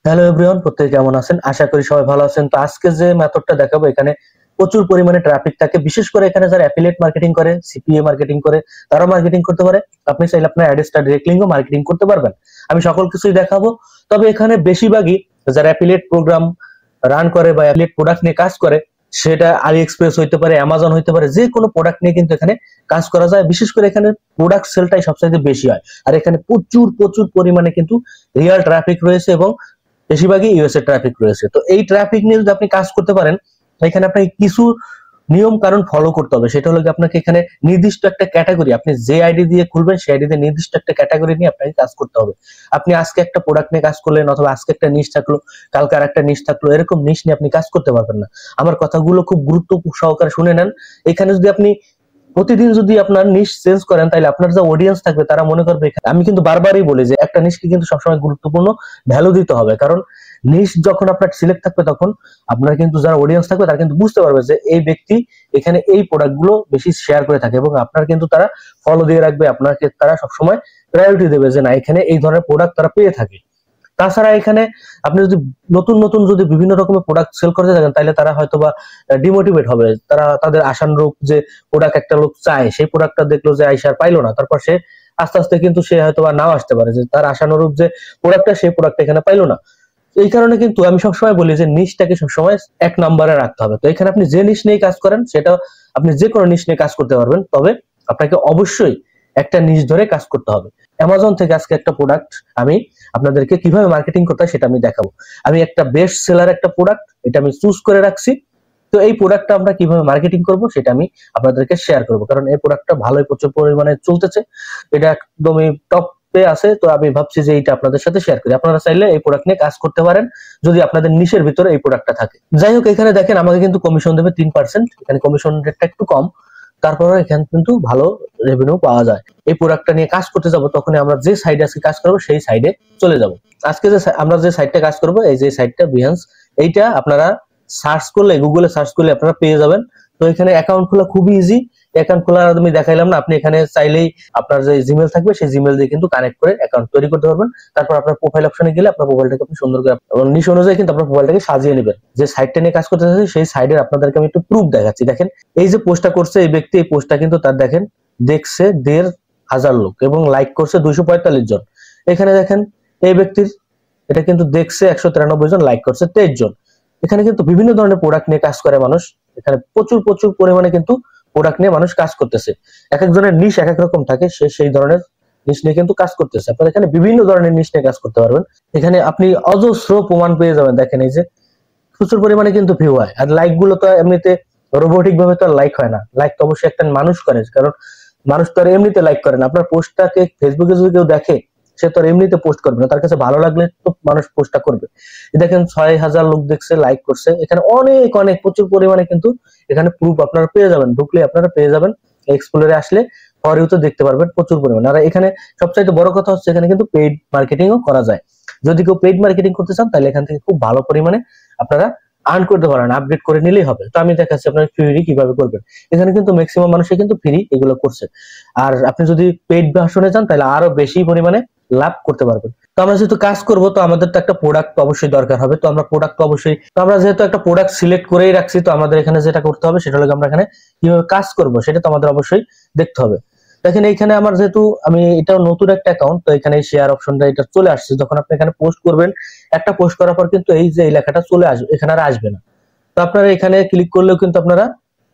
Hello everyone, প্রত্যেকে কেমন আছেন? আশা করি সবাই ভালো আছেন। তো আজকে যে মেথডটা দেখাবো, এখানে প্রচুর পরিমাণে ট্রাফিক থাকে, বিশেষ করে এখানে যারা অ্যাফিলিয়েট মার্কেটিং করে, সিপিএ মার্কেটিং করে, তারা মার্কেটিং করতে পারে। আপনি চাইলে আপনার অ্যাডসটা ডিরেক্ট লিংকও মার্কেটিং করতে পারবেন। আমি সকল কিছুই দেখাবো। তবে এখানে বেশিরভাগই যারা অ্যাফিলিয়েট প্রোগ্রাম রান করে বা অ্যাফিলিয়েট প্রোডাক্ট নিয়ে কাজ করে, সেটা আলি এক্সপ্রেস হইতে পারে, অ্যামাজন হইতে পারে, যে কোনো প্রোডাক্ট নিয়ে কিন্তু এখানে কাজ করা যায়। বিশেষ করে এখানে প্রোডাক্ট সেলটাই সবচাইতে বেশি হয়। আর এখানে প্রচুর প্রচুর পরিমাণে কিন্তু রিয়েল ট্রাফিক রয়েছে এবং বেশিরভাগই ইউএস এর ট্রাফিক রয়েছে। তো এই ট্রাফিক নিয়ে যদি আপনি কাজ করতে পারেন, এখানে আপনাকে কিছু নিয়ম কারণ ফলো করতে হবে। সেটা হলো আপনাকে এখানে নির্দিষ্ট একটা ক্যাটাগরি, আপনি যে আইডি দিয়ে খুলবেন সেই আইডি দিয়ে নির্দিষ্ট একটা ক্যাটাগরি নিয়ে আপনাকে কাজ করতে হবে। আপনি আজকে একটা প্রোডাক্ট নিয়ে কাজ করলেন, অথবা আজকে একটা নিশ থাকলো, কালকে আর একটা নিশ থাকলো, এরকম নিশ নিয়ে আপনি কাজ করতে পারবেন না। আমার কথাগুলো খুব গুরুত্ব সহকারে শুনে নেন। এখানে যদি আপনি প্রতিদিন যদি আপনার নিশ চেঞ্জ করেন, তাহলে আপনার যে অডিয়েন্স থাকবে তারা মনে করবে, আমি কিন্তু বারবারই বলি যে একটা নিশকে কিন্তু সবসময় গুরুত্বপূর্ণ ভ্যালু দিতে হবে। কারণ নিশ যখন আপনার সিলেক্ট থাকবে, তখন আপনার কিন্তু যারা অডিয়েন্স থাকবে তারা কিন্তু বুঝতে পারবে যে এই ব্যক্তি এখানে এই প্রোডাক্ট গুলো বেশি শেয়ার করে থাকে, এবং আপনার কিন্তু তারা ফলো দিয়ে রাখবে, আপনাকে তারা সবসময় প্রায়োরিটি দেবে যে না, এখানে এই ধরনের প্রোডাক্ট তারা পেয়ে থাকে। তাছাড়া এখানে আপনি যদি নতুন নতুন যদি বিভিন্ন রকমের প্রোডাক্ট সেল করতে থাকেন, তাহলে তারা হয়তোবা ডিমোটিভেট হবে। তারা তাদের আশানুরূপ যে প্রোডাক্ট একটা লোক চায়, সেই প্রোডাক্টটা দেখলো যে আইসার পাইলো না, তারপর সে আস্তে আস্তে কিন্তু সে হয়তোবা নাও আসতে পারে, যে তার আশানুরূপ যে প্রোডাক্টটা, সেই প্রোডাক্ট এখানে পাইলো না। এই কারণে কিন্তু আমি সবসময় বলি যে নিশটাকে সবসময় এক নম্বরে রাখতে হবে। তো এখানে আপনি যে নিশ নিয়ে কাজ করেন, সেটা আপনি যে কোনো নিশ নিয়ে কাজ করতে পারবেন, তবে আপনাকে অবশ্যই একটা নিশ ধরে কাজ করতে হবে। অ্যামাজন থেকে আজকে একটা প্রোডাক্ট আমি আপনাদেরকে কিভাবে মার্কেটিং করতে হয় সেটা আমি দেখাবো। আমি একটা বেস্ট সেলার একটা প্রোডাক্ট, এটা আমি চুজ করে রাখছি। তো এই প্রোডাক্টটা আমরা কিভাবে মার্কেটিং করব সেটা আমি আপনাদেরকে শেয়ার করব, কারণ এই প্রোডাক্টটা ভালোই প্রচুর পরিমাণে চলতেছে, এটা একদমই টপ আছে। তো আমি ভাবছি যে এটা আপনাদের সাথে শেয়ার করি। আপনারা চাইলে এই প্রোডাক্ট নিয়ে কাজ করতে পারেন, যদি আপনাদের নিশের ভিতরে এই প্রোডাক্টটা থাকে। যাই হোক, এখানে দেখেন আমাকে কিন্তু কমিশন দেবে 3%। এখানে কমিশন রেটটা একটু কম, তারপরে এখানে কিন্তু ভালো রেভিনিউ পাওয়া যায়। এই প্রোডাক্টটা নিয়ে কাজ করতে যাব, তখন আমরা যে সাইডে আজকে কাজ করব সেই সাইডে চলে যাব। আজকে যে আমরা যে সাইটটা কাজ করব, এই যে সাইটটা বিহান্স, এইটা আপনারা সার্চ করলে, গুগলে সার্চ করলে আপনারা পেয়ে যাবেন। তো এখানে অ্যাকাউন্ট খোলা খুবই ইজি। অ্যাকাউন্ট খোলা আমি দেখাইলাম না, আপনি এখানে চাইলেই আপনার যে জিমেল থাকবে সেই জিমেল দিয়ে কিন্তু কানেক্ট করে অ্যাকাউন্ট তৈরি করতে পারবেন। তারপর আপনার প্রোফাইল অপশনে গেলে আপনার প্রোফাইলটাকে আপনি সুন্দর করে নিশ অনুযায়ী কিন্তু আপনার প্রোফাইলটাকে সাজিয়ে নেবেন। যে সাইটটা নিয়ে কাজ করতে চাচ্ছি সেই সাইডের আপনাদেরকে আমি একটু প্রুফ দেখাচ্ছি। দেখেন, এই যে পোস্টটা করছে এই ব্যক্তি, এই পোস্টটা কিন্তু তার দেখেন দেখছে 1,500 লোক এবং লাইক করছে 245 জন। এখানে দেখেন এই ব্যক্তির এটা কিন্তু দেখছে 193 জন, লাইক করছে 23 জন। এখানে কিন্তু বিভিন্ন ধরনের প্রোডাক্ট নিয়ে কাজ করে মানুষ। এখানে প্রচুর প্রচুর পরিমাণে কিন্তু প্রোডাক্ট নিয়ে মানুষ কাজ করতেছে। এক একজনের নিশ এক এক রকম থাকে, সে সেই ধরনের নিশ নিয়ে কিন্তু কাজ করতেছে। আপনারা এখানে বিভিন্ন ধরনের নিশ নিয়ে কাজ করতে পারবেন। এখানে আপনি অজস্র প্রমাণ পেয়ে যাবেন। দেখেন, এই যে প্রচুর পরিমাণে কিন্তু ভিউ হয়। আর লাইক গুলো তো এমনিতে রোবোটিক ভাবে তো লাইক হয় না, লাইক তো অবশ্যই একটা মানুষ করে, কারণ মানুষ তো আর এমনিতে লাইক করে না। আপনার পোস্টটাকে ফেসবুকে যদি কেউ দেখে, সে তো আর এমনিতে পোস্ট করবে না, তার কাছে ভালো লাগলে তো মানুষ পোস্টটা করবে। দেখেন 6,000 লোক দেখছে, লাইক করছে। এখানে অনেক অনেক প্রচুর পরিমাণে কিন্তু এখানে প্রুফ আপনারা পেয়ে যাবেন। ঢুকলে আপনারা পেয়ে যাবেন, এক্সপ্লোরে আসলে ফর ইউ তো দেখতে পারবেন প্রচুর পরিমাণে। আর এখানে সবচাইতে বড় কথা হচ্ছে, এখানে কিন্তু পেইড মার্কেটিংও করা যায়। যদি কেউ পেইড মার্কেটিং করতে চান, তাহলে এখান থেকে খুব ভালো পরিমাণে আপনারা আর্ন করতে পারেন, আপডেট করে নিলেই হবে। তো আমি দেখাচ্ছি আপনার ফ্রি কিভাবে করবেন। এখানে কিন্তু ম্যাক্সিমাম মানুষই কিন্তু ফ্রি এগুলো করছে। আর আপনি যদি পেইড ভার্সনে যান, তাহলে আরো বেশি পরিমাণে লাভ করতে পারবেন। তো আমরা যেহেতু কাজ করব, তো আমাদের তো একটা প্রোডাক্ট অবশ্যই দরকার হবে। তো আমরা প্রোডাক্ট অবশ্যই, তো আমরা যেহেতু একটা প্রোডাক্ট সিলেক্ট করেই রাখছি, তো আমাদের এখানে যেটা করতে হবে সেটা হলো আমরা এখানে কিভাবে কাজ করব সেটা তো আমাদের অবশ্যই দেখতে হবে। দেখেন, এইখানে আমার যেহেতু আমি এটা নতুন একটা অ্যাকাউন্ট, তো এখানে শেয়ার অপশনটা এটা চলে আসছে। যখন আপনি এখানে পোস্ট করবেন, একটা পোস্ট করার পর কিন্তু এই যে এই লেখাটা চলে আসবে, এখানে আর আসবে না। তো আপনারা এখানে ক্লিক করলেও কিন্তু আপনারা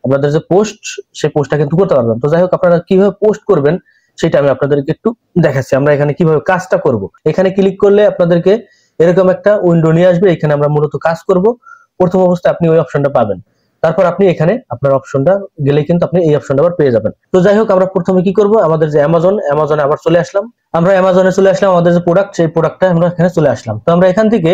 আপনাদের যে পোস্ট, সেই পোস্টটা কিন্তু করতে পারবেন। তো যাই হোক, আপনারা কিভাবে পোস্ট করবেন সেটা আমি আপনাদেরকে একটু দেখাচ্ছি। আমরা এখানে কিভাবে কাজটা করব। এখানে ক্লিক করলে আপনাদেরকে এরকম একটা উইন্ডো নিয়ে আসবে। এখানে আমরা মূলত কাজ করব। প্রথম অবস্থায় আপনি ওই অপশনটা পাবেন, তারপর আপনি এখানে আপনার অপশনটা গেলে কিন্তু আপনি এই অপশনটা আবার পেয়ে যাবেন। তো যাই হোক, আমরা প্রথমে কি করব, আমাদের যে অ্যামাজনে আবার চলে আসলাম। আমরা অ্যামাজনে চলে আসলাম, আমাদের যে প্রোডাক্ট, সেই প্রোডাক্টটা আমরা এখানে চলে আসলাম। তো আমরা এখান থেকে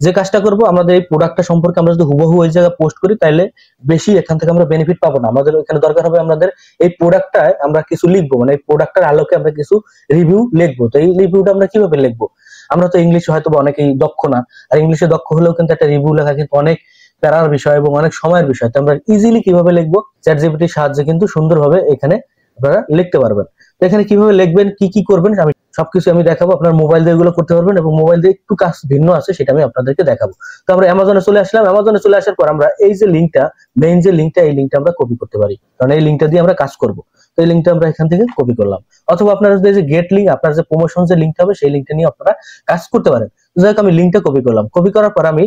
যে কাজটা করব, আমাদের এই প্রোডাক্টটা সম্পর্কে আমরা যদি হুবহু ওই জায়গায় পোস্ট করি, তাহলে বেশি এখান থেকে আমরা বেনিফিট পাবো না। আমাদের এখানে দরকার হবে আমাদের এই প্রোডাক্টটায় আমরা কিছু লিখবো, মানে এই প্রোডাক্টের আলোকে আমরা কিছু রিভিউ লিখবো। তো এই রিভিউটা আমরা কিভাবে লিখবো? আমরা তো ইংলিশে হয়তো অনেকেই দক্ষ না, আর ইংলিশে দক্ষ হলেও কিন্তু একটা রিভিউ লেখা কিন্তু অনেক প্যারার বিষয় এবং অনেক সময়ের বিষয়। তো আমরা ইজিলি কিভাবে লিখবো, চ্যাটজিপিটির সাহায্যে কিন্তু সুন্দরভাবে এখানে আপনারা লিখতে পারবেন। তো এখানে কিভাবে লিখবেন, কি কি করবেন, আমি সবকিছু আমি দেখাবো, আপনার মোবাইল দিয়ে এগুলো করতে পারবেন এবং মোবাইল দিয়ে একটু কাজ ভিন্ন আছে সেটা আমি আপনাদেরকে দেখাবো। তো আমরা অ্যামাজনে চলে আসলাম, অ্যামাজনে চলে আসার পর আমরা এই যে লিঙ্কটা, মেইন যে লিঙ্কটা, এই লিঙ্কটা আমরা কপি করতে পারি, কারণ এই লিঙ্কটা দিয়ে আমরা কাজ করব। তো এই লিঙ্কটা আমরা এখান থেকে কপি করলাম, অথবা আপনারা যদি যে গেট লিঙ্ক, আপনার যে প্রমোশন যে লিঙ্কটা হবে সেই লিঙ্কটা নিয়ে আপনারা কাজ করতে পারেন। যাই হোক, আমি লিঙ্কটা কপি করলাম, কপি করার পর আমি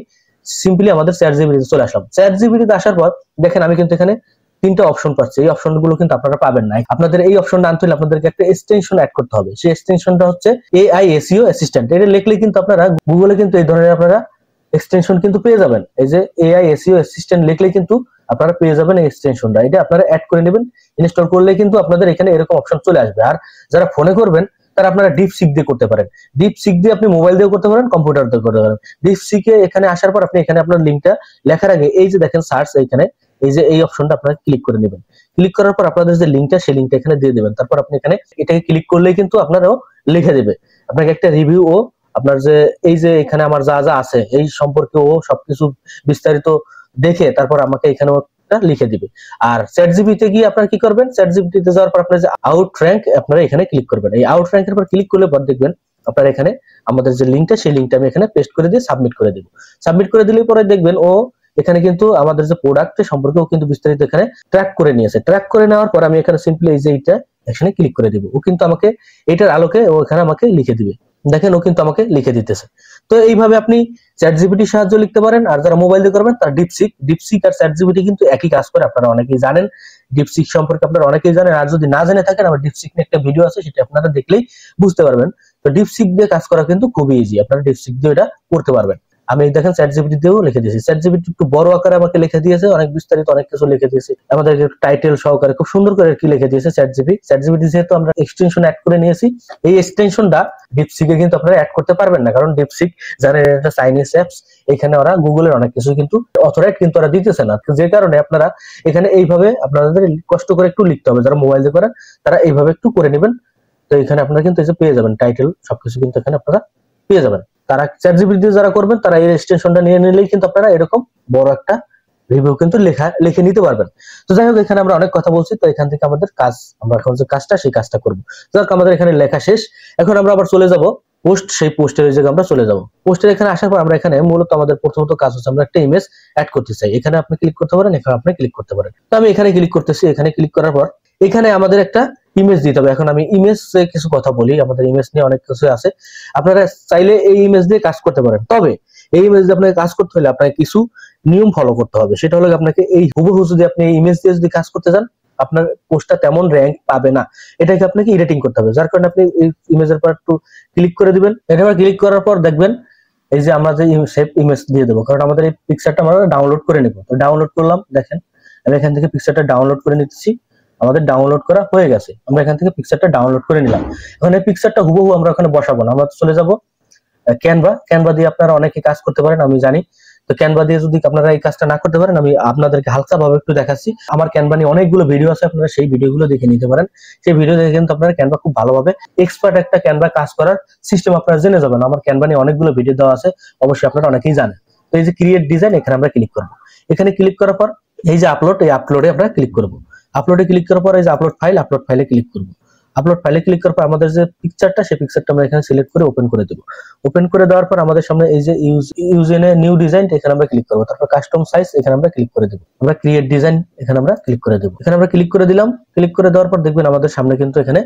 সিম্পলি আমাদের চ্যাট জিপিটিতে চলে আসলাম। চ্যাট জিপিটিতে আসার পর দেখেন আমি কিন্তু এখানে তিনটা অপশন পাচ্ছি। এই অপশনগুলো কিন্তু আপনারা পাবেন না। আপনাদের এই অপশনটা আনতে হলে আপনাদেরকে একটা এক্সটেনশন অ্যাড করতে হবে। সেই এক্সটেনশনটা হচ্ছে এআই এসইও অ্যাসিস্ট্যান্ট। এটা লিখলে কিন্তু আপনারা গুগলে কিন্তু এই ধরনের আপনারা এক্সটেনশন কিন্তু পেয়ে যাবেন। এই যে এআই এসইও অ্যাসিস্ট্যান্ট লিখলে কিন্তু আপনারা পেয়ে যাবেন এই এক্সটেনশনটা। এটা আপনারা অ্যাড করে নেবেন, ইনস্টল করলে কিন্তু আপনাদের এখানে এরকম অপশন চলে আসবে। আর যারা ফোনে করবেন তারা আপনারা ডিপসিক দিয়ে করতে পারেন। ডিপসিক দিয়ে আপনি মোবাইল দিয়ে করতে পারেন, কম্পিউটার দিয়ে করতে পারেন। ডিপসিকে এখানে আসার পর আপনি এখানে আপনার লিঙ্কটা লেখার আগে এই যে দেখেন সার্চ, এইখানে এই যে এই অপশনটা আপনারা ক্লিক করে নেবেন। ক্লিক করার পর আপনাদের যে লিঙ্কটা, সেই লিঙ্কটা এখানে দিয়ে দেবেন। তারপর আপনি এখানে এটাকে ক্লিক করলেই কিন্তু আপনারও লিখে দেবে, আপনাকে একটা রিভিউ ও আপনার যে এই যে এখানে আমার যা যা আছে এই সম্পর্কে ও সবকিছু বিস্তারিত দেখে তারপর আমাকে এখানে লিখে দিবে। আর চ্যাট জিপিটিতে গিয়ে আপনারা কি করবেন, চ্যাট জিপিটিতে যাওয়ার পর আপনারা যে আউট র্যাঙ্ক আপনারা এখানে ক্লিক করবেন। এই আউট র্যাঙ্কের পর ক্লিক করলে পর দেখবেন আপনারা এখানে আমাদের যে লিঙ্কটা, সেই লিঙ্কটা আমি এখানে পেস্ট করে দিয়ে সাবমিট করে দেব। সাবমিট করে দিলে পরে দেখবেন ও এখানে কিন্তু আমাদের যে প্রোডাক্ট সম্পর্কে ও কিন্তু বিস্তারিত এখানে ট্র্যাক করে নিয়েছে। ট্র্যাক করে নেওয়ার পর আমি এখানে সিম্পলি এই যে এইটা এখানে ক্লিক করে দিব। ও কিন্তু আমাকে এটার আলোকে ও এখানে আমাকে লিখে দিবে। দেখেন ও কিন্তু আমাকে লিখে দিতেছে। তো এইভাবে আপনি চ্যাট জিপিটির সাহায্য লিখতে পারেন। আর যারা মোবাইল দিয়ে করবেন তার ডিপসিক আর চ্যাট জিপিটি কিন্তু একই কাজ করে, আপনারা অনেকেই জানেন। ডিপসিক সম্পর্কে আপনারা অনেকেই জানেন, আর যদি না জেনে থাকেন আমার ডিপসিক নিয়ে একটা ভিডিও আছে, সেটা আপনারা দেখলেই বুঝতে পারবেন। তো ডিপসিক দিয়ে কাজ করা কিন্তু খুবই ইজি, আপনারা ডিপসিক দিয়ে এটা করতে পারবেন। আমি দেখেন চ্যাট জিপিটি দিয়েও লিখে দিয়েছি। চ্যাট জিপিটি একটু বড় আকারে আমাকে লিখে দিয়েছে, অনেক বিস্তারিত অনেক কিছু লিখে দিয়েছে, আমাদের টাইটেল সহকারে খুব সুন্দর করে কি লিখে দিয়েছে চ্যাট জিপিটি যেহেতু আমরা এক্সটেনশন অ্যাড করে নিয়েছি, এই এক্সটেনশনটা ডিপসিকে কিন্তু আপনারা অ্যাড করতে পারবেন না, কারণ ডিপসিক জানেন এটা চাইনিজ অ্যাপস। এখানে ওরা গুগলের অনেক কিছু কিন্তু অথরাইট কিন্তু ওরা দিতেছে না, যে কারণে আপনারা এখানে এইভাবে আপনাদের কষ্ট করে একটু লিখতে হবে। যারা মোবাইল দিয়ে করেন তারা এইভাবে একটু করে নেবেন। তো এখানে আপনারা কিন্তু এই যে পেয়ে যাবেন টাইটেল সবকিছু কিন্তু এখানে আপনারা পেয়ে যাবেন। তারা চ্যাট জিপিটি দিয়ে যারা করবেন তারা এই এক্সটেনশনটা নিয়ে নিলেই কিন্তু আপনারা এরকম বড় একটা রিভিউ কিন্তু লিখে নিতে পারবেন। তো যাই হোক, এখানে আমরা অনেক কথা বলছি, তো এখান থেকে আমাদের কাজ, আমরা এখন যে কাজটা সেই কাজটা করবো। যাই হোক, আমাদের এখানে লেখা শেষ। এখন আমরা আবার চলে যাব পোস্ট, সেই পোস্টের জায়গায় আমরা চলে যাব। পোস্টের এখানে আসার পর আমরা এখানে মূলত আমাদের প্রথমত কাজ হচ্ছে আমরা একটা ইমেজ অ্যাড করতে চাই। এখানে আপনি ক্লিক করতে পারেন, এখানে আপনি ক্লিক করতে পারেন। তো আমি এখানে ক্লিক করতেছি। এখানে ক্লিক করার পর এখানে আমাদের একটা ইমেজ দিতে হবে। এখন আমি ইমেজ কিছু কথা বলি, আমাদের ইমেজ নিয়ে অনেক কিছু আছে। আপনারা চাইলে এই ইমেজ দিয়ে কাজ করতে পারেন, তবে এই ইমেজ দিয়ে আপনাকে কাজ করতে হলে আপনাকে কিছু নিয়ম ফলো করতে হবে। সেটা হলো আপনাকে এই হুবহু যদি আপনি এই ইমেজ দিয়ে যদি কাজ করতে চান, আপনার পোস্টটা তেমন র্যাঙ্ক পাবে না। এটাকে আপনাকে এডিটিং করতে হবে, যার কারণে আপনি এই ইমেজের পর একটু ক্লিক করে দিবেন। এটা ক্লিক করার পর দেখবেন এই যে আমরা যে সেভ ইমেজ দিয়ে দেবো, কারণ আমাদের এই পিকচারটা আমরা ডাউনলোড করে নেব। তো ডাউনলোড করলাম, দেখেন আমি এখান থেকে পিকচারটা ডাউনলোড করে নিতেছি। আমাদের ডাউনলোড করা হয়ে গেছে, আমরা এখান থেকে পিকচারটা ডাউনলোড করে নিলাম। এখন এই পিকচারটা হুবহু আমরা ওখানে বসাবো না, আমরা চলে যাব ক্যানভা দিয়ে আপনারা অনেকে কাজ করতে পারেন, আমি জানি। তো ক্যানভা দিয়ে যদি আপনারা এই কাজটা না করতে পারেন, আমি আপনাদেরকে হালকা ভাবে একটু দেখাচ্ছি। আমার ক্যানভা নিয়ে অনেকগুলো ভিডিও আছে, আপনারা সেই ভিডিওগুলো দেখে নিতে পারেন। সেই ভিডিও দেখে কিন্তু আপনারা ক্যানভা খুব ভালোভাবে এক্সপার্ট একটা ক্যানভা কাজ করার সিস্টেম আপনারা জেনে যাবেন। আমার ক্যানভা নিয়ে অনেকগুলো ভিডিও দেওয়া আছে, অবশ্যই আপনারা অনেকেই জানেন। তো এই যে ক্রিয়েট ডিজাইন, এখানে আমরা ক্লিক করব। এখানে ক্লিক করার পর এই যে আপলোড, এই আপলোডে আমরা ক্লিক করব। আপলোডে ক্লিক করার পর এই যে আপলোড ফাইলে ক্লিক করব। আপলোড ফাইলে ক্লিক করার পর আমাদের যে পিকচারটা, সেই পিকচারটা আমরা এখানে সিলেক্ট করে ওপেন করে দেব। ওপেন করে দেওয়ার পর আমাদের সামনে এই যে use in a new design, এখানে আমরা ক্লিক করব। তারপর কাস্টম সাইজ, এখানে আমরা ক্লিক করে দেব। আমরা ক্রিয়েট ডিজাইন, এখানে আমরা ক্লিক করে দেব। এখানে আমরা ক্লিক করে দিলাম। ক্লিক করে দেওয়ার পর দেখবেন আমাদের সামনে কিন্তু এখানে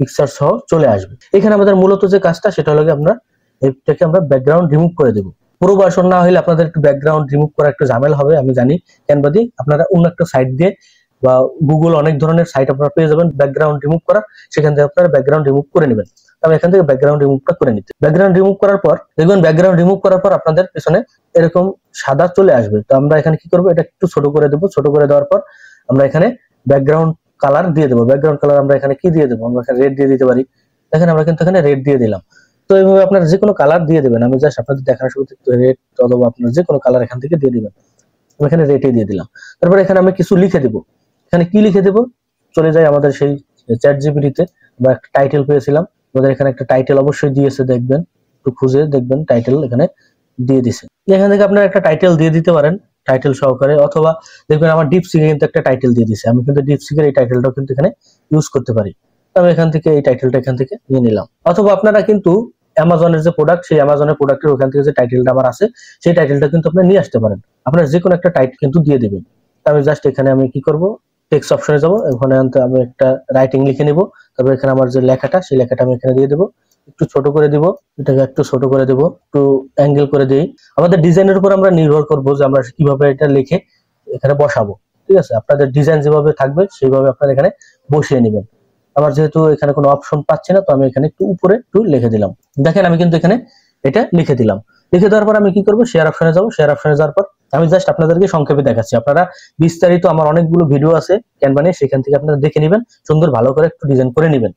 পিকচার সহ চলে আসবে। এখানে আমাদের মূলত যে কাজটা সেটা হলো আমরা এটাকে আমরা ব্যাকগ্রাউন্ড রিমুভ করে দেব। পুরো ভার্সন না হলে আপনাদের একটু ব্যাকগ্রাউন্ড রিমুভ করা একটু ঝামেলা হবে, আমি জানি। ক্যানভা দিয়ে আপনারা অন্য একটা সাইট দিয়ে বা গুগল অনেক ধরনের সাইট আপনারা পেয়ে যাবেন ব্যাকগ্রাউন্ড রিমুভ করা, সেখান থেকে আপনারা ব্যাকগ্রাউন্ড রিমুভ করে নেবেন। আমি এখান থেকে ব্যাকগ্রাউন্ড রিমুভটা করে নিতে, ব্যাকগ্রাউন্ড রিমুভ করার পর দেখবেন ব্যাকগ্রাউন্ড রিমুভ করার পর আপনাদের পেছনে এরকম সাদা চলে আসবে। তো আমরা এখানে কি করবো, এটা একটু ছোট করে দেবো। ছোট করে দেওয়ার পর আমরা এখানে ব্যাকগ্রাউন্ড কালার দিয়ে দেবো। ব্যাকগ্রাউন্ড কালার আমরা এখানে কি দিয়ে দেবো, আমরা এখানে রেড দিয়ে দিতে পারি। দেখেন আমরা কিন্তু এখানে রেড দিয়ে দিলাম। তো এইভাবে আপনারা যে কোনো কালার দিয়ে দেবেন, আমি জাস্ট আপনাদের দেখার শুরুতে রেড অথবা আপনার যে কোনো কালার এখান থেকে দিয়ে দিবেন। আমি এখানে রেটে দিয়ে দিলাম। তারপর এখানে আমি কিছু লিখে দেবো। এখানে কি লিখে দেবো, চলে যায় আমাদের সেই চ্যাট জিপিটিতে। আমরা একটা টাইটেল পেয়েছিলাম, আমাদের এখানে একটা টাইটেল অবশ্যই দিয়েছে, দেখবেন একটু খুঁজে দেখবেন টাইটেল এখানে দিয়ে দিছে। এখান থেকে আপনারা একটা টাইটেল দিয়ে দিতে পারেন টাইটেল সহকারে, অথবা দেখবেন আমার ডিপসিকে কিন্তু একটা টাইটেল দিয়ে দিছে। আমি কিন্তু ডিপসিকের এই টাইটেলটাও কিন্তু এখানে ইউজ করতে পারি। আমি এখান থেকে এই টাইটেলটা এখান থেকে নিয়ে নিলাম। অথবা আপনারা কিন্তু অ্যামাজনের যে প্রোডাক্ট, সেই অ্যামাজনের প্রোডাক্টের ওখান থেকে যে টাইটেলটা আমার আছে সেই টাইটেলটা কিন্তু আপনি নিয়ে আসতে পারেন। আপনার যে কোনো একটা টাইটেল কিন্তু দিয়ে দিবেন। আমি জাস্ট এখানে আমি কি করব, টেক্সট অপশনে যাব, ওখানে আমি একটা রাইটিং লিখে নিব। তারপর এখানে আমার যে লেখাটা, সেই লেখাটা আমি এখানে দিয়ে দেবো, একটু ছোট করে দিব, এটাকে একটু ছোট করে দেব, একটু অ্যাঙ্গেল করে দেই। আমাদের ডিজাইনের উপর আমরা নির্ভর করব যে আমরা কিভাবে এটা লিখে এখানে বসাবো। ঠিক আছে, আপনাদের ডিজাইন যেভাবে থাকবে সেইভাবে আপনারা এখানে বসিয়ে নেবেন। আমার যেহেতু এখানে কোনো অপশন পাচ্ছি না, তো আমি এখানে একটু উপরে একটু লিখে দিলাম। দেখেন আমি কিন্তু এখানে এটা লিখে দিলাম। লিখে দেওয়ার পর আমি কি করব, শেয়ার অপশনে যাব। শেয়ার অপশনে যাওয়ার পর আমি জাস্ট আপনাদেরকে সংক্ষেপে দেখাচ্ছি। আপনারা বিস্তারিত আমার অনেকগুলো ভিডিও আছে ক্যানভা নিয়ে, সেখান থেকে আপনারা দেখে নেবেন, সুন্দর ভালো করে একটু ডিজাইন করে নেবেন।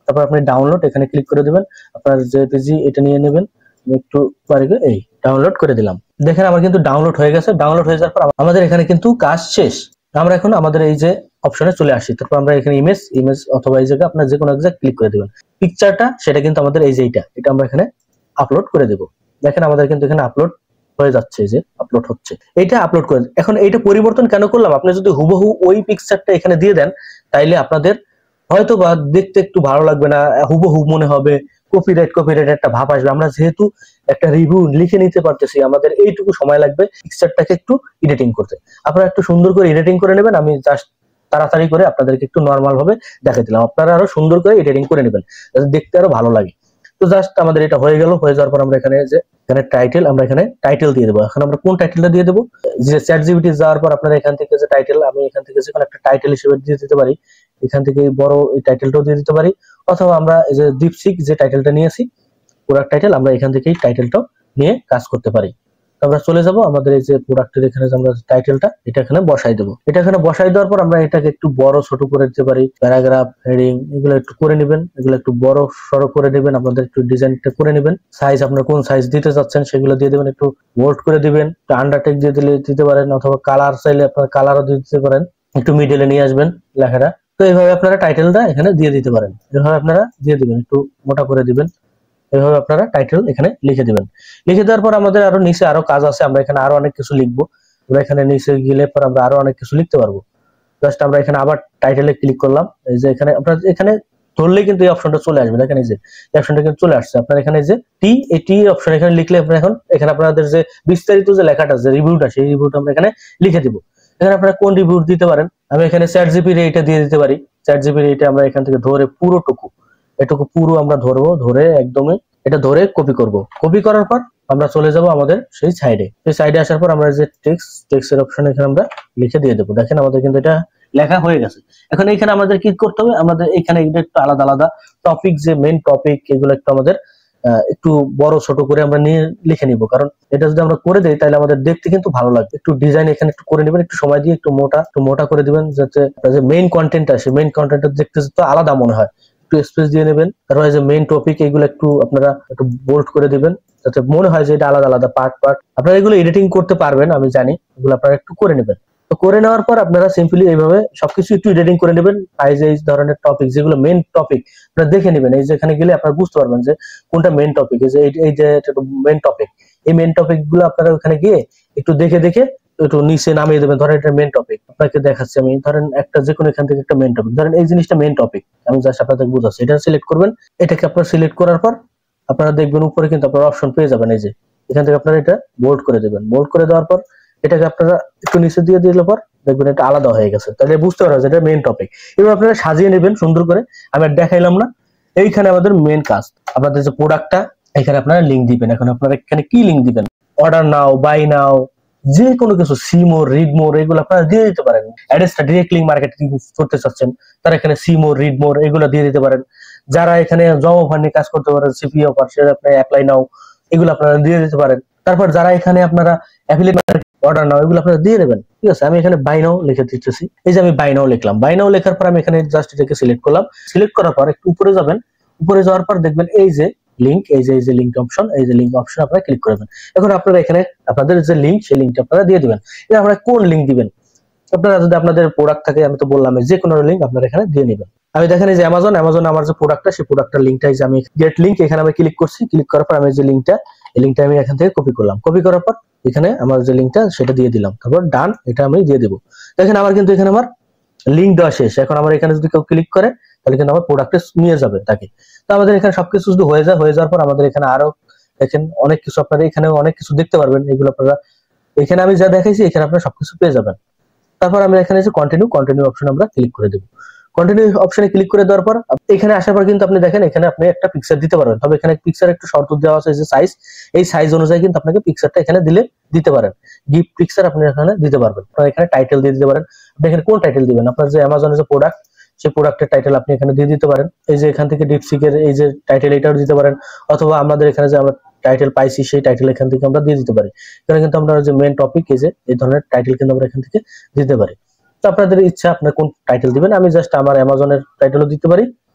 তারপর আপনি ডাউনলোড এখানে ক্লিক করে দিবেন। আপনার জেপিজি এটা নিয়ে নেবেন, একটু পারি এই ডাউনলোড করে দিলাম। দেখেন আমার কিন্তু ডাউনলোড হয়ে গেছে। ডাউনলোড হয়ে যাওয়ার পর আমাদের এখানে কিন্তু কাজ শেষ। আমরা এখন আমাদের এই যে অপশনে চলে আসি। তারপর আমরা এখানে ইমেজ অথবা এই জায়গায় আপনার যে কোনো এক জায়গায় ক্লিক করে দিবেন। পিকচারটা সেটা কিন্তু আমাদের এই যে এটা আমরা এখানে আপলোড করে দেব। দেখেন আমাদের কিন্তু এখানে আপলোড হয়ে যাচ্ছে, যে আপলোড হচ্ছে, এইটা আপলোড করে। এখন এইটা পরিবর্তন কেন করলাম, আপনি যদি হুবহু ওই পিকচারটা এখানে দিয়ে দেন তাইলে আপনাদের হয়তো বা দেখতে একটু ভালো লাগবে না, হুবহু মনে হবে, কপিরাইট একটা ভাব আসবে। আমরা যেহেতু একটা রিভিউ লিখে নিতে পারতেছি, আমাদের এইটুকু সময় লাগবে পিকচারটাকে একটু এডিটিং করতে। আপনারা একটু সুন্দর করে এডিটিং করে নেবেন। আমি জাস্ট তাড়াতাড়ি করে আপনাদেরকে একটু নর্মাল ভাবে দেখাই দিলাম, আপনারা আরো সুন্দর করে এডিটিং করে নেবেন যাতে দেখতে আরো ভালো লাগে। তো জাস্ট আমাদের এটা হয়ে গেল। হয়ে যাওয়ার পর আমরা এখানে যে টাইটেল, আমরা এখানে টাইটেল দিয়ে দেবো। এখন আমরা কোন টাইটেলটা দিয়ে দেবো, যে চ্যাটজিপিটি যাওয়ার পর আপনারা এখান থেকে যে টাইটেল, আমি এখান থেকে যে কোনো একটা টাইটেল হিসেবে দিয়ে দিতে পারি। এখান থেকে বড় এই টাইটেলটাও দিয়ে দিতে পারি, অথবা আমরা এই যে দীপশিক যে টাইটেলটা নিয়েছি প্রোডাক্ট টাইটেল, আমরা এখান থেকে এই টাইটেলটাও নিয়ে কাজ করতে পারি। আমরা চলে যাব আমাদের এই যে প্রোডাক্টের এখানে যে আমরা টাইটেলটা এটা এখানে বসাই দেবো। এটা এখানে বসাই দেওয়ার পর আমরা এটাকে একটু বড় ছোট করে দিতে পারি। প্যারাগ্রাফ, হেডিং এগুলো একটু করে নেবেন, এগুলো একটু বড় সড়ো করে নেবেন, আপনাদের একটু ডিজাইনটা করে নেবেন। সাইজ আপনার কোন সাইজ দিতে চাচ্ছেন সেগুলো দিয়ে দেবেন, একটু বোল্ড করে দিবেন, একটু আন্ডারটেক দিয়ে দিতে পারেন, অথবা কালার চাইলে আপনার কালারও দিতে পারেন, একটু মিডলে নিয়ে আসবেন লেখাটা। তো এইভাবে আপনারা টাইটেলটা এখানে দিয়ে দিতে পারেন। এভাবে আপনারা দিয়ে দিবেন, একটু মোটা করে দিবেন। এভাবে আপনারা টাইটেল এখানে লিখে দিবেন। লিখে দেওয়ার পর আমাদের আরো নিচে আরো কাজ আছে, আমরা এখানে আরো অনেক কিছু লিখবো। আমরা এখানে নিচে গেলে পর আমরা আরো অনেক কিছু লিখতে পারবো। জাস্ট আমরা এখানে আবার টাইটেলে ক্লিক করলাম। এই যে এখানে আপনার এখানে ধরলেই কিন্তু এই অপশনটা চলে আসবে। দেখেন এই যে অপশনটা কিন্তু চলে আসছে। আপনার এখানে যে টি অপশন এখানে লিখলে আপনার এখন এখানে আপনাদের যে বিস্তারিত যে লেখাটা, যে রিভিউটা, সেই রিভিউটা আমরা এখানে লিখে দিব। এখানে আপনারা কোন রিভিউ দিতে পারেন, আমি এখানে চ্যাটজিপিটি এটা দিয়ে দিতে পারি। চ্যাটজিপিটি এটা আমরা এখান থেকে ধরে পুরোটুকু, এটুকু পুরো আমরা ধরবো, ধরে একদমই এটা ধরে কপি করব। কপি করার পর আমরা চলে যাব আমাদের সেই সাইডে। সেই সাইডে আসার পর আমরা যে টেক্সটের অপশন এখানে আমরা লিখে দিয়ে দেবো। দেখেন আমাদের কিন্তু এটা লেখা হয়ে গেছে। এখন এখানে আমাদের কি করতে হবে, আমাদের এখানে একটু আলাদা আলাদা টপিক, যে মেইন টপিক, এগুলো একটু আমাদের একটু বড় ছোট করে আমরা নিয়ে লিখে নিব। কারণ এটা যদি আমরা করে দেই তাহলে আমাদের দেখতে কিন্তু ভালো লাগবে। একটু ডিজাইন এখানে একটু করে নেবেন, একটু সময় দিয়ে একটু মোটা করে দিবেন, যাতে যে মেইন কন্টেন্ট আছে মেইন কন্টেন্টটা দেখতে তো আলাদা মনে হয়। একটু স্পেস দিয়ে নেবেন। তারপরে যে মেইন টপিক, এগুলো একটু আপনারা একটু বোল্ড করে দিবেন, যাতে মনে হয় যে এটা আলাদা আলাদা পার্ট। আপনারা এগুলো এডিটিং করতে পারবেন, আমি জানি, এগুলো আপনারা একটু করে নেবেন। তো করে নেওয়ার পর আপনারা সিম্পলি এইভাবে সবকিছু একটু এডিটিং করে নেবেন। এই ধরনের টপিক, যেগুলো মেইন টপিক, আপনারা দেখে নেবেন। এই যে এখানে গেলে আপনারা বুঝতে পারবেন যে কোনটা মেইন টপিক। এই যে মেইন টপিক, এই মেইন টপিক গুলো আপনারা ওখানে গিয়ে একটু দেখে একটু নিচে নামিয়ে দেবেন। ধরেন এটা মেইন টপিক, আপনাকে দেখাচ্ছি আমি। ধরেন একটা যে কোনো এখান থেকে একটা মেইন টপিক, ধরেন এই জিনিসটা মেইন টপিক, আমি জাস্ট আপনাদের বুঝাচ্ছি। এটা সিলেক্ট করবেন। এটাকে আপনারা সিলেক্ট করার পর আপনারা দেখবেন উপরে কিন্তু আপনারা অপশন পেয়ে যাবেন। এই যে এখান থেকে আপনারা এটা বোল্ড করে দেবেন। বোল্ড করে দেওয়ার পর এটাকে আপনারা একটু নিচে দিয়ে দিলে পর দেখবেন এটা আলাদা হয়ে গেছে। তাহলে বুঝতে পারবেন যে এটা মেইন টপিক। এবার আপনারা সাজিয়ে নেবেন সুন্দর করে। আমি আর দেখাইলাম না। এইখানে আমাদের মেইন কাজ, আপনাদের যে প্রোডাক্টটা, এখানে আপনারা লিঙ্ক দিবেন। এখন আপনারা এখানে কি লিঙ্ক দিবেন, অর্ডার নাও, বাই নাও, যে কোনো কিছু, সি মোর, রিড মোর, এগুলো আপনারা দিয়ে দিতে পারেন। অ্যাড্রেসটা ডিরেক্ট লিঙ্ক মার্কেটিং করতে চাচ্ছেন, তারা এখানে সি মোর, রিড মোর এগুলো দিয়ে দিতে পারেন। যারা এখানে জব অফার নিয়ে কাজ করতে পারেন, সিপি অফার, সেটা আপনি অ্যাপ্লাই নাও, এগুলো আপনারা দিয়ে দিতে পারেন। তারপর যারা এখানে আপনারা অ্যাফিলিয়েট অর্ডার নাও, এগুলো আপনারা দিয়ে দেবেন। ঠিক আছে, আমি এখানে বাই নাও লিখে দিতেছি। এই যে আমি বাই নাও লিখলাম। বাই নাও লেখার পর আমি এখানে জাস্ট এটাকে সিলেক্ট করলাম। সিলেক্ট করার পর একটু উপরে যাবেন। উপরে যাওয়ার পর দেখবেন এই যে লিঙ্ক, এই যে লিঙ্ক অপশন, এই যে লিঙ্ক অপশন আপনারা ক্লিক করবেন। এখন আপনারা এখানে আপনাদের যে লিঙ্ক, সেই লিঙ্কটা আপনারা দিয়ে দিবেন। এটা আপনারা কোন লিঙ্ক দিবেন, আপনারা যদি আপনাদের প্রোডাক্ট থাকে, আমি তো বললাম যে কোনো লিঙ্ক আপনারা এখানে দিয়ে নেবেন। আমি দেখেন এই যে অ্যামাজন আমার যে প্রোডাক্টটা, সেই প্রোডাক্টের লিঙ্কটা এই যে আমি গেট লিঙ্ক, এখানে আমি ক্লিক করছি। ক্লিক করার পর আমি যে লিঙ্কটা, এই লিঙ্কটা আমি এখান থেকে কপি করলাম। কপি করার পর এখানে আমার যে লিঙ্কটা সেটা দিয়ে দিলাম। তারপর ডান, এটা আমি দিয়ে দিব। দেখেন আমার কিন্তু এখানে আমার লিঙ্ক দেওয়া শেষ। এখন আমার এখানে যদি কেউ ক্লিক করে তাহলে কিন্তু আমার প্রোডাক্টে নিয়ে যাবে তাকে। তো আমাদের এখানে সবকিছু যদি হয়ে যাওয়ার পর আমাদের এখানে আরো দেখেন অনেক কিছু, আপনারা এখানে অনেক কিছু দেখতে পারবেন। এগুলো আপনারা এখানে আমি যা দেখাইছি এখানে আপনারা সবকিছু পেয়ে যাবেন। তারপর আমরা এখানে যে কন্টিনিউ অপশন আমরা ক্লিক করে দেব। কন্টিনিউ অপশনে ক্লিক করে দেওয়ার পর এখানে আসার পর কিন্তু আপনি দেখেন এখানে আপনি একটা পিকচার দিতে পারবেন। তবে এখানে পিকচার একটু শর্ত দেওয়া আছে, যে সাইজ, এই সাইজ অনুযায়ী কিন্তু আপনাকে পিকচারটা এখানে দিতে পারেন। গিফট পিকচার আপনি এখানে দিতে পারবেন। আপনারা এখানে টাইটেল দিয়ে দিতে পারেন। আপনি এখানে কোন টাইটেল দিবেন, আপনার যে অ্যামাজনের যে প্রোডাক্ট, সেই প্রোডাক্টের টাইটেল আপনি এখানে দিয়ে দিতে পারেন। এই যে এখান থেকে ডিপসিকের এই যে টাইটেল, এটাও দিতে পারেন। অথবা আমাদের এখানে যে আমরা টাইটেল পাইছি সেই টাইটেল এখান থেকে আমরা দিয়ে দিতে পারি। এখানে কিন্তু আমরা যে মেন টপিক, এই ধরনের টাইটেল কিন্তু আমরা এখান থেকে দিতে পারি। তো আপনাদের ইচ্ছা আপনার কোন টাইটেল দিবেন। আমি জাস্ট আমার অ্যামাজনের টাইটেলও দিতে পারি।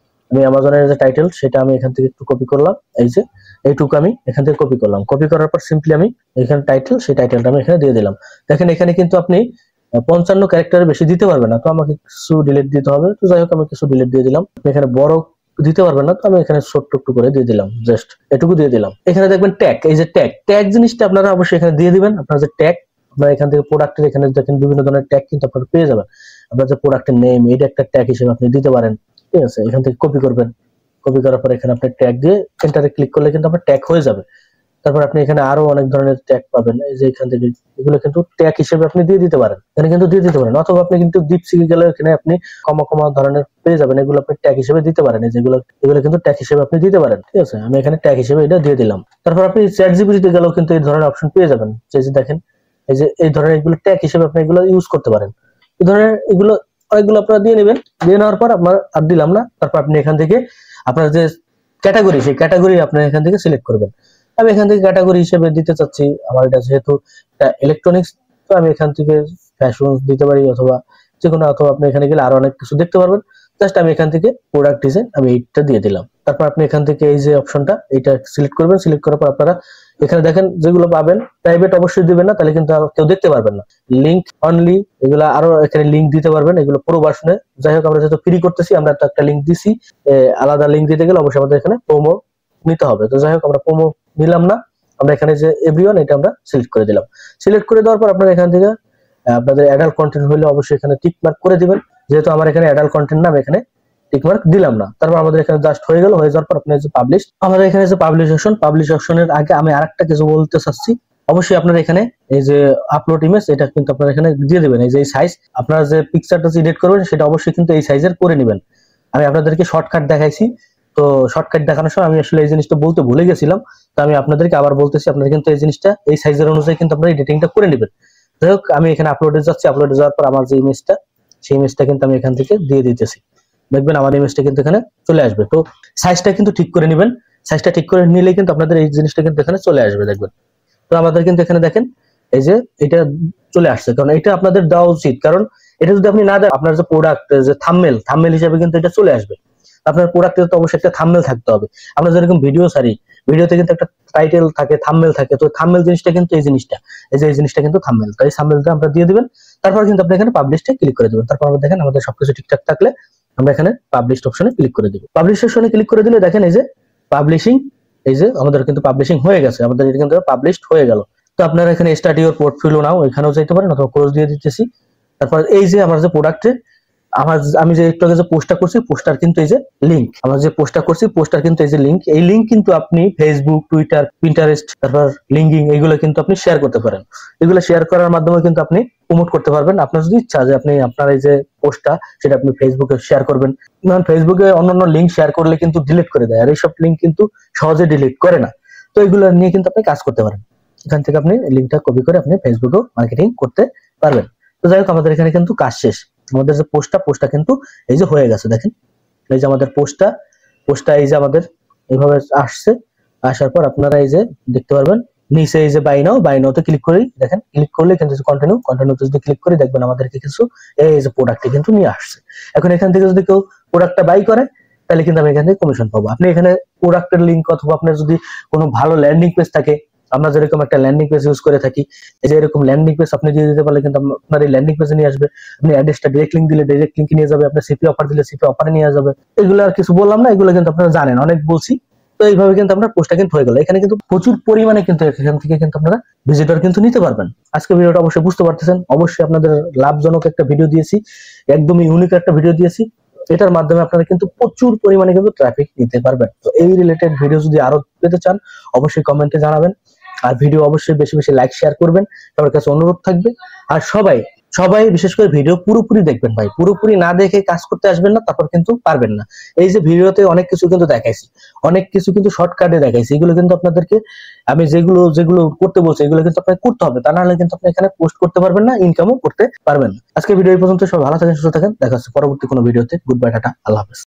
আমি অ্যামাজনের যে টাইটেল সেটা আমি এখান থেকে একটু কপি করলাম, এই যে এইটুকু আমি এখান থেকে কপি করলাম। কপি করার পর সিম্পলি আমি এখানে টাইটেল, সেই টাইটেলটা আমি এখানে দিয়ে দিলাম। দেখেন এখানে কিন্তু আপনি 55 ক্যারেক্টারের বেশি দিতে পারবেন না, তো আমাকে কিছু ডিলিট দিতে হবে। তো যাই হোক আমি কিছু ডিলিট দিয়ে দিলাম। আপনি এখানে বড় দিতে পারবেন না, তো আমি এখানে ছোট্ট একটু করে দিয়ে দিলাম, জাস্ট এটুকু দিয়ে দিলাম। এখানে দেখবেন ট্যাগ, এই যে ট্যাগ জিনিসটা আপনারা অবশ্যই এখানে দিয়ে দিবেন। আপনার যে ট্যাগ, আপনারা এখান থেকে প্রোডাক্টের এখানে দেখেন বিভিন্ন ধরনের ট্যাগ কিন্তু আপনারা পেয়ে যাবেন। আপনার যে প্রোডাক্টের নেম, এটা একটা ট্যাগ হিসেবে আপনি দিতে পারেন। ঠিক আছে, এখান থেকে কপি করবেন। কপি করার পর এখানে আপনি ট্যাগ দিয়ে এন্টারে ক্লিক করলে কিন্তু আপনার ট্যাগ হয়ে যাবে। তারপর আপনি এখানে আরো অনেক ধরনের ট্যাগ পাবেন। এই যে এখান থেকে এগুলো কিন্তু ট্যাগ হিসেবে আপনি দিয়ে দিতে পারেন, এখানে কিন্তু দিয়ে দিতে পারেন। অথবা আপনি কিন্তু ডিপসিকে গেলে এখানে আপনি কমা ধরনের পেয়ে যাবেন, এগুলো আপনি ট্যাগ হিসেবে দিতে পারেন। এই যেগুলো, এগুলো কিন্তু ট্যাগ হিসেবে আপনি দিতে পারেন। ঠিক আছে, আমি এখানে ট্যাগ হিসেবে এটা দিয়ে দিলাম। তারপর আপনি চ্যাট জিপিটিতে গেলেও কিন্তু এই ধরনের অপশন পেয়ে যাবেন। যে দেখেন এই ধরনের এগুলো ট্যাগ হিসেবে আপনি এগুলো ইউজ করতে পারেন। এই ধরনের এগুলো অনেকগুলো আপনারা দিয়ে নেবেন। দিয়ে নেওয়ার পর আপনার আর দিলাম না। তারপর আপনি এখান থেকে আপনার যে ক্যাটাগরি, সেই ক্যাটাগরি আপনি এখান থেকে সিলেক্ট করবেন। আমি এখান থেকে ক্যাটাগরি হিসেবে দিতে চাচ্ছি, আমার এটা যেহেতু ইলেকট্রনিক্স, তো আমি এখান থেকে ফ্যাশন দিতে পারি, অথবা যেকোনো, অথবা আপনি এখানে গেলে আরো অনেক কিছু দেখতে পারবেন। জাস্ট আমি এখান থেকে প্রোডাক্ট ডিজাইন আমি এইটা দিয়ে দিলাম। তারপর আপনি এখান থেকে এই যে অপশনটা, এটা সিলেক্ট করবেন। সিলেক্ট করার পর আপনারা এখানে দেখেন যেগুলো পাবেন, প্রাইভেট অবশ্যই দিবেন না, তাহলে কিন্তু কেউ দেখতে পারবেন না। লিংক অনলি, এগুলো আরো এখানে লিংক দিতে পারবেন, এগুলো পুরো ভার্সনে। যাই হোক আমরা যেহেতু ফ্রি করতেছি, আমরা তো একটা লিংক দিছি, আলাদা লিংক দিতে গেলে অবশ্যই আমাদের এখানে প্রোমো নিতে হবে। তো যাই হোক আমরা প্রোমো নিলাম না, আমরা এখানে যে এভরিওয়ান, এটা আমরা সিলেক্ট করে দিলাম। সিলেক্ট করে দেওয়ার পর আপনারা এখান থেকে আপনাদের অ্যাডাল্ট কন্টেন্ট হলে অবশ্যই এখানে টিক মার্ক করে দিবেন। যেহেতু আমার এখানে অ্যাডাল্ট কন্টেন্ট না, আমি এখানে টিক মার্ক দিলাম না। তারপর আমাদের এখানে জাস্ট হয়ে গেল। হয়ে যাওয়ার পর আপনার যে পাবলিশ, আমাদের এখানে যে পাবলিশ অপশনের আগে আমি আরেকটা কিছু বলতে চাচ্ছি। অবশ্যই আপনারা এখানে এই যে আপলোড ইমেজ, এটা কিন্তু আপনারা এখানে দিয়ে দিবেন। এই যে সাইজ, আপনারা যে পিকচারটা এডিট করবেন সেটা অবশ্যই কিন্তু এই সাইজের করে নেবেন। আমি আপনাদেরকে শর্টকাট দেখাইছি, তো শর্টকাট দেখানোর সময় আমি আসলে এই জিনিসটা বলতে ভুলে গেছিলাম। তো আমি আপনাদেরকে আবার বলতেছি, আপনারা কিন্তু এই জিনিসটা এই সাইজের অনুযায়ী কিন্তু আপনারা এডিটিংটা করে নেবেন। যাই হোক আমি এখানে আপলোডে যাচ্ছি। আপলোডে যাওয়ার পর আমার যে ইমেজটা, সেই ইমেজটা কিন্তু আমি এখান থেকে দিয়ে দিতেছি। দেখবেন আমার ইমেজটা কিন্তু এখানে চলে আসবে। তো সাইজটা কিন্তু ঠিক করে নেবেন। সাইজটা ঠিক করে নিলে কিন্তু আপনাদের এই জিনিসটা কিন্তু এখানে চলে আসবে, দেখবেন। তো আমাদের কিন্তু এখানে দেখেন এই যে এটা চলে আসছে, কারণ এটা আপনাদের দেওয়া উচিত। কারণ এটা যদি আপনি না দেন, আপনার যে প্রোডাক্ট, যে থাম্বনেল হিসেবে কিন্তু এটা চলে আসবে। আপনার প্রোডাক্টে তো অবশ্যই একটা থাম্বনেল থাকতে হবে। আমরা যেরকম ভিডিও ছাড়ি, ভিডিওতে কিন্তু একটা টাইটেল থাকে, থাম্বনেল থাকে। তো থাম্বনেল জিনিসটা কিন্তু এই জিনিসটা, এই জিনিসটা কিন্তু থাম্বনেল। তাই থাম্বনেলটা আমরা দিয়ে দিবেন। তারপর কিন্তু আপনি এখানে পাবলিশটা ক্লিক করে দিবেন। তারপর আমরা দেখেন আমাদের সবকিছু ঠিকঠাক থাকলে আমরা এখানে পাবলিশ অপশনে ক্লিক করে দিব। পাবলিশ অপশনে ক্লিক করে দিলে দেখেন এই যে পাবলিশিং, এই যে আমাদের কিন্তু পাবলিশিং হয়ে গেছে, আমাদের এটা কিন্তু পাবলিশড হয়ে গেল। তো আপনারা এখানে স্টার্ট ইওর পোর্টফোলিও নাও, এখানেও যাইতে পারেন, অথবা ক্লোজ দিয়ে দিতেছি। তারপর এই যে আমার যে প্রোডাক্টে আমি যে একটু আগে যে পোস্টটা করছি, পোস্টার কিন্তু এই যে লিংক, আমরা যে পোস্টটা করছি, পোস্টার কিন্তু এই যে লিংক, এই লিংক কিন্তু আপনি ফেসবুক, টুইটার, পিন্টারেস্ট, তারপর লিঙ্কিং, এইগুলো কিন্তু আপনি শেয়ার করতে পারেন। এগুলো শেয়ার করার মাধ্যমে কিন্তু আপনি প্রমোট করতে পারবেন। আপনার যদি ইচ্ছা যে আপনি আপনার এই যে পোস্টটা, সেটা আপনি ফেসবুকে শেয়ার করবেন। কারণ ফেসবুকে অন্যান্য লিঙ্ক শেয়ার করলে কিন্তু ডিলিট করে দেয়, আর এইসব লিঙ্ক কিন্তু সহজে ডিলিট করে না। তো এগুলো নিয়ে কিন্তু আপনি কাজ করতে পারেন। এখান থেকে আপনি লিঙ্কটা কপি করে আপনি ফেসবুকেও মার্কেটিং করতে পারবেন। তো যাই হোক আমাদের এখানে কিন্তু কাজ শেষ। আমাদের যে পোস্টটা কিন্তু এই যে হয়ে গেছে, দেখেন এই যে আমাদের পোস্টটা এই যে আমাদের এইভাবে আসছে। আসার পর আপনারা এই যে দেখতে পারবেন নিচে এই যে বাই নাওতে ক্লিক করি, দেখেন ক্লিক করলে কিন্তু কন্টিনিউতে যদি ক্লিক করি, দেখবেন আমাদেরকে কিছু এই যে প্রোডাক্টে কিন্তু নিয়ে আসছে। এখন এখান থেকে যদি কেউ প্রোডাক্টটা বাই করে, তাহলে কিন্তু আমি এখান থেকে কমিশন পাবো। আপনি এখানে প্রোডাক্টের লিঙ্ক, অথবা আপনার যদি কোনো ভালো ল্যান্ডিং পেজ থাকে, আমরা যেরকম একটা ল্যান্ডিং পেজ ইউজ করে থাকি, এই যে এরকম ল্যান্ডিং পেজ আপনি দিয়ে দিতে পারলে কিন্তু আপনার এই ল্যান্ডিং পেজে নিয়ে আসবে। আপনি অ্যাড্রেসটা ডাইরেক্ট লিংক দিলে ডাইরেক্ট লিংকে নিয়ে যাবে, আপনার সিপি অফার দিলে সিপি অফারে নিয়ে যাবে। এগুলো আর কিছু বললাম না, এগুলো কিন্তু আপনারা জানেন, অনেক বলছি। তো এইভাবে কিন্তু আপনার পোস্টটা কিন্তু হয়ে গেল। এখানে কিন্তু প্রচুর পরিমাণে কিন্তু এখান থেকে কিন্তু আপনারা ভিজিটর কিন্তু নিতে পারবেন। আজকে ভিডিওটা অবশ্যই বুঝতে পারতেছেন, অবশ্যই আপনাদের লাভজনক একটা ভিডিও দিয়েছি, একদমই ইউনিক একটা ভিডিও দিয়েছি। এটার মাধ্যমে আপনারা কিন্তু প্রচুর পরিমাণে কিন্তু ট্রাফিক নিতে পারবেন। তো এই রিলেটেড ভিডিও যদি আরো পেতে চান অবশ্যই কমেন্টে জানাবেন, আর ভিডিও অবশ্যই বেশি বেশি লাইক শেয়ার করবেন, সবার কাছে অনুরোধ থাকবে। আর সবাই সবাই বিশেষ করে ভিডিও পুরোপুরি দেখবেন ভাই, পুরোপুরি না দেখে কাজ করতে আসবেন না, তারপর কিন্তু পারবেন না। এই যে ভিডিওতে অনেক কিছু কিন্তু দেখাইছি, অনেক কিছু কিন্তু শর্টকাটে দেখাইছি, এগুলো কিন্তু আপনাদেরকে আমি যেগুলো যেগুলো করতে বলছি এগুলো কিন্তু আপনাকে করতে হবে, তা না হলে কিন্তু আপনি এখানে পোস্ট করতে পারবেন না, ইনকামও করতে পারবেন না। আজকে ভিডিও এই পর্যন্ত, সবাই ভালো থাকেন, সুস্থ থাকেন, দেখা হচ্ছে পরবর্তী কোনো ভিডিওতে। গুড বাই, টাটা, আল্লাহ হাফেজ।